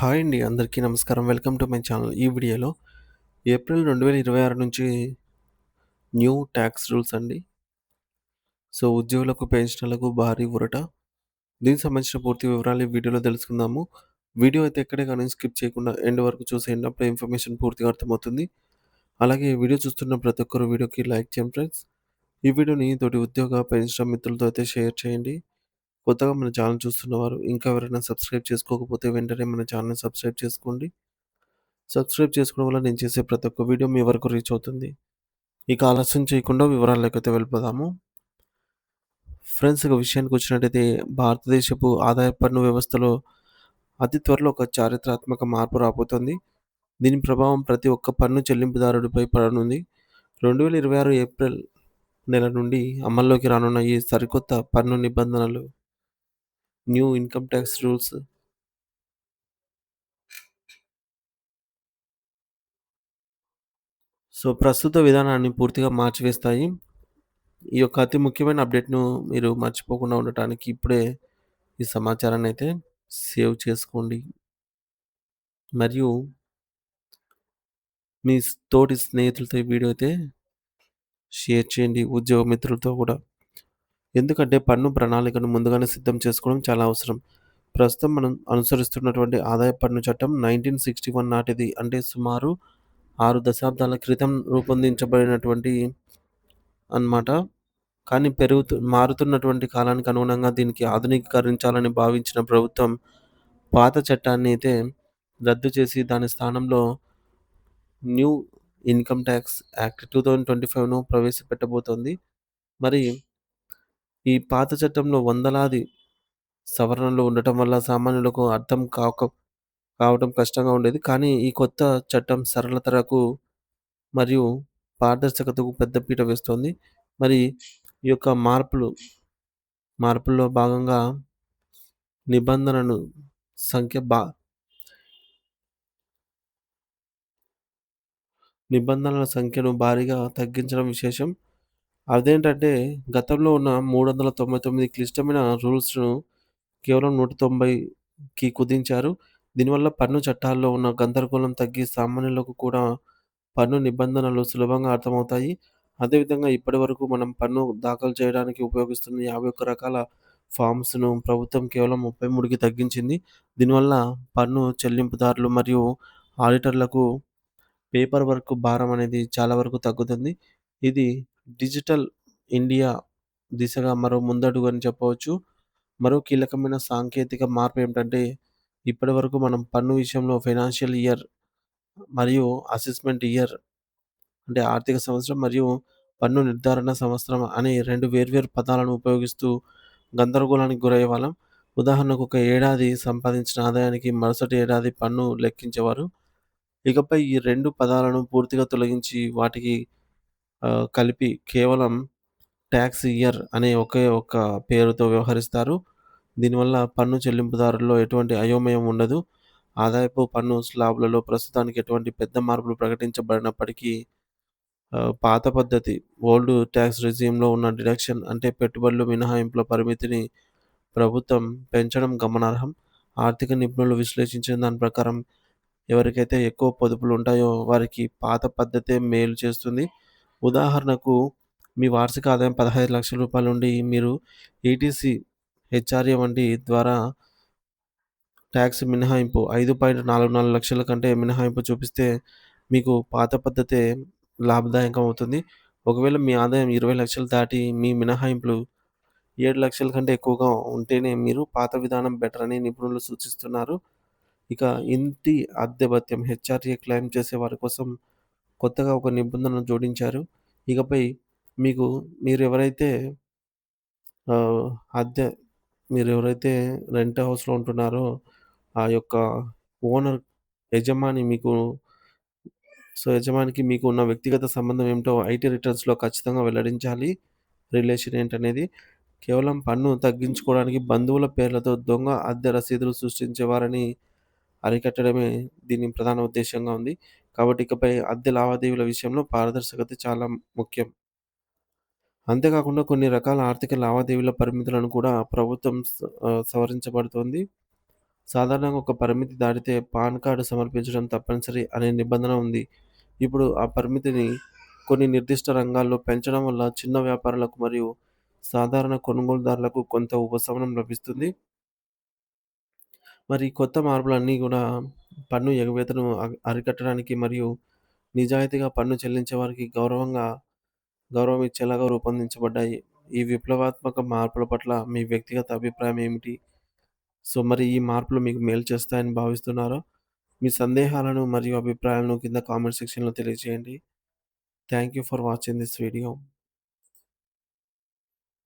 Hi అండి. అందరికీ నమస్కారం. Welcome to my channel. ఈ వీడియోలో ఏప్రిల్ 2026 నుంచి న్యూ టాక్స్ రూల్స్ అండి. ఉద్యోగులకు, పెన్షనర్లకు భారీ ఊరట. దీనికి సంబంధించిన పూర్తి వివరాలు ఈ వీడియోలో తెలుసుకుందాము. వీడియో అయితే ఎక్కడే గాని స్కిప్ చేయకుండా ఎండ్ వరకు చూసేయండి. అప్పుడే ఇన్ఫర్మేషన్ పూర్తిగా అర్థమవుతుంది. అలాగే వీడియో చూస్తున్న ప్రతి ఒక్కరు వీడియోకి లైక్ చేయండి ఫ్రెండ్స్. ఈ వీడియోని తోటి ఉద్యోగ, పెన్షన్ మిత్రులతో అయితే షేర్ చేయండి. కొత్తగా మన ఛానల్ చూస్తున్నవారు ఇంకా ఎవరైనా సబ్స్క్రైబ్ చేసుకోకపోతే వెంటనే మన ఛానల్‌ని సబ్స్క్రైబ్ చేసుకోండి. సబ్స్క్రైబ్ చేసుకోవడం వల్ల నేను చేసే ప్రతి ఒక్క వీడియో మీ వరకు రీచ్ అవుతుంది. ఇక ఆలస్యం చేయకుండా వివరాల్లోకైతే వెళ్ళిపోదాము. ఫ్రెండ్స్, ఇక విషయానికొచ్చినట్టయితే భారతదేశపు ఆదాయ పన్ను వ్యవస్థలో అతి త్వరలో ఒక చారిత్రాత్మక మార్పు రాబోతోంది. దీని ప్రభావం ప్రతి ఒక్క పన్ను చెల్లింపుదారుడిపై పడనుంది. 2026 ఏప్రిల్ నెల నుండి అమల్లోకి రానున్న ఈ సరికొత్త పన్ను నిబంధనలు న్యూ ఇన్‌కమ్ టాక్స్ రూల్స్ ప్రస్తుత విధానాన్ని పూర్తిగా మార్చివేస్తాయి. ఈ యొక్క అతి ముఖ్యమైన అప్డేట్‌ను మీరు మర్చిపోకుండా ఉండటానికి ఇప్పుడే ఈ సమాచారాన్నయితే సేవ్ చేసుకోండి. మరియు మీ తోటి స్నేహితులతో ఈ వీడియో అయితే షేర్ చేయండి. ఉద్యోగ మిత్రులతో కూడా. ఎందుకంటే పన్ను ప్రణాళికను ముందుగానే సిద్ధం చేసుకోవడం చాలా అవసరం. ప్రస్తుతం మనం అనుసరిస్తున్నటువంటి ఆదాయ పన్ను చట్టం 1961 నాటిది. అంటే సుమారు 6 దశాబ్దాల క్రితం రూపొందించబడినటువంటి అన్నమాట. కానీ మారుతున్నటువంటి కాలానికి అనుగుణంగా దీనికి ఆధునీకరించాలని భావించిన ప్రభుత్వం పాత చట్టాన్ని అయితే రద్దు చేసి దాని స్థానంలో న్యూ ఇన్‌కమ్ టాక్స్ యాక్ట్ 2025ను ప్రవేశపెట్టబోతోంది. మరి ఈ పాత చట్టంలో వందలాది సవరణలు ఉండటం వల్ల సామాన్యులకు అర్థం కావటం కష్టంగా ఉండేది. కానీ ఈ కొత్త చట్టం సరళతరకు మరియు పారదర్శకతకు పెద్దపీట వేస్తోంది. మరి ఈ యొక్క మార్పుల్లో భాగంగా నిబంధనను సంఖ్య బా నిబంధనల సంఖ్యను భారీగా తగ్గించడం విశేషం. అదేంటంటే గతంలో ఉన్న 399 క్లిష్టమైన రూల్స్‌ను కేవలం 190కి కుదించారు. దీనివల్ల పన్ను చట్టాల్లో ఉన్న గందరగోళం తగ్గి సామాన్యులకు కూడా పన్ను నిబంధనలు సులభంగా అర్థమవుతాయి. అదేవిధంగా ఇప్పటివరకు మనం పన్ను దాఖలు చేయడానికి ఉపయోగిస్తున్న 51 రకాల ఫార్మ్స్‌ను ప్రభుత్వం కేవలం 33కి తగ్గించింది. దీనివల్ల పన్ను చెల్లింపుదారులు మరియు ఆడిటర్లకు పేపర్ వర్క్ భారం అనేది చాలా వరకు తగ్గుతుంది. ఇది డిజిటల్ ఇండియా దిశగా మరో ముందడుగు అని చెప్పవచ్చు. మరో కీలకమైన సాంకేతిక మార్పు ఏమిటంటే, ఇప్పటివరకు మనం పన్ను విషయంలో ఫైనాన్షియల్ ఇయర్ మరియు అసెస్మెంట్ ఇయర్ అంటే ఆర్థిక సంవత్సరం మరియు పన్ను నిర్ధారణ సంవత్సరం అనే 2 వేర్వేరు పదాలను ఉపయోగిస్తూ గందరగోళానికి గురయ్యేవాళ్ళం. ఉదాహరణకు ఒక ఏడాది సంపాదించిన ఆదాయానికి మరుసటి ఏడాది పన్ను లెక్కించేవారు. ఇకపై ఈ 2 పదాలను పూర్తిగా తొలగించి వాటికి కలిపి కేవలం టాక్స్ ఇయర్ అనే ఒకే ఒక్క పేరుతో వ్యవహరిస్తారు. దీనివల్ల పన్ను చెల్లింపుదారుల్లో ఎటువంటి అయోమయం ఉండదు. ఆదాయపు పన్ను స్లాబ్‌లలో ప్రస్తుతానికి ఎటువంటి పెద్ద మార్పులు ప్రకటించబడినప్పటికీ పాత పద్ధతి ఓల్డ్ టాక్స్ రెజ్యూమ్‌లో ఉన్న డిడక్షన్ అంటే పెట్టుబడులు మినహాయింపుల పరిమితిని ప్రభుత్వం పెంచడం గమనార్హం. ఆర్థిక నిపుణులు విశ్లేషించిన దాని ప్రకారం ఎవరికైతే ఎక్కువ పొదుపులు ఉంటాయో వారికి పాత పద్ధతే మేలు చేస్తుంది. ఉదాహరణకు మీ వార్షిక ఆదాయం రూ. 15,00,000 నుండి మీరు ఈటీసీ, హెచ్ఆర్ఏ వంటి ద్వారా టాక్స్ మినహాయింపు 5.44 లక్షల కంటే మినహాయింపు చూపిస్తే మీకు పాత పద్ధతే లాభదాయకం అవుతుంది. ఒకవేళ మీ ఆదాయం 20,00,000 దాటి మీ మినహాయింపులు 7,00,000 కంటే ఎక్కువగా ఉంటేనే మీరు పాత విధానం బెటర్ అని నిపుణులు సూచిస్తున్నారు. ఇక ఇంటి అద్దె భత్యం హెచ్ఆర్ఏ క్లెయిమ్ చేసే వారి కోసం కొత్తగా ఒక నిబంధనను జోడించారు. ఇకపై మీకు మీరెవరైతే ఆహ్, అద్దె మీరెవరైతే రెంట్ హౌస్‌లో ఉంటున్నారో ఆ యొక్క ఓనర్ యజమాని మీకు యజమానికి మీకు ఉన్న వ్యక్తిగత సంబంధం ఏమిటో ఐటీ రిటర్న్స్‌లో ఖచ్చితంగా వెల్లడించాలి. రిలేషన్ ఏంటనేది. కేవలం పన్ను తగ్గించుకోవడానికి బంధువుల పేర్లతో దొంగ అద్దె రసీదులు సృష్టించేవారిని అరికట్టడమే దీని ప్రధాన ఉద్దేశ్యంగా ఉంది. కాబట్టి ఇకపై అద్దె లావాదేవీల విషయంలో పారదర్శకత చాలా ముఖ్యం. అంతేకాకుండా కొన్ని రకాల ఆర్థిక లావాదేవీల పరిమితులను కూడా ప్రభుత్వం సవరించబడుతోంది. సాధారణంగా ఒక పరిమితి దాటితే పాన్ కార్డ్ సమర్పించడం తప్పనిసరి అనే నిబంధన ఉంది. ఇప్పుడు ఆ పరిమితిని కొన్ని నిర్దిష్ట రంగాల్లో పెంచడం వల్ల చిన్న వ్యాపారులకు మరియు సాధారణ కొనుగోలుదారులకు కొంత ఉపశమనం లభిస్తుంది. మరి ఈ కొత్త మార్పులన్నీ గూడా పన్ను ఎగవేతను అరికట్టడానికి మరియు నిజాయితీగా పన్ను చెల్లించే వారికి గౌరవం ఇచ్చేలాగా రూపొందించబడ్డాయి. ఈ విప్లవాత్మక మార్పుల పట్ల మీ వ్యక్తిగత అభిప్రాయం ఏమిటి? సో, మరి ఈ మార్పులు మీకు మేలు చేస్తాయని భావిస్తున్నారా? మీ సందేహాలను మరియు అభిప్రాయాలను కింద కామెంట్ సెక్షన్‌లో తెలియజేయండి. Thank you for watching this video.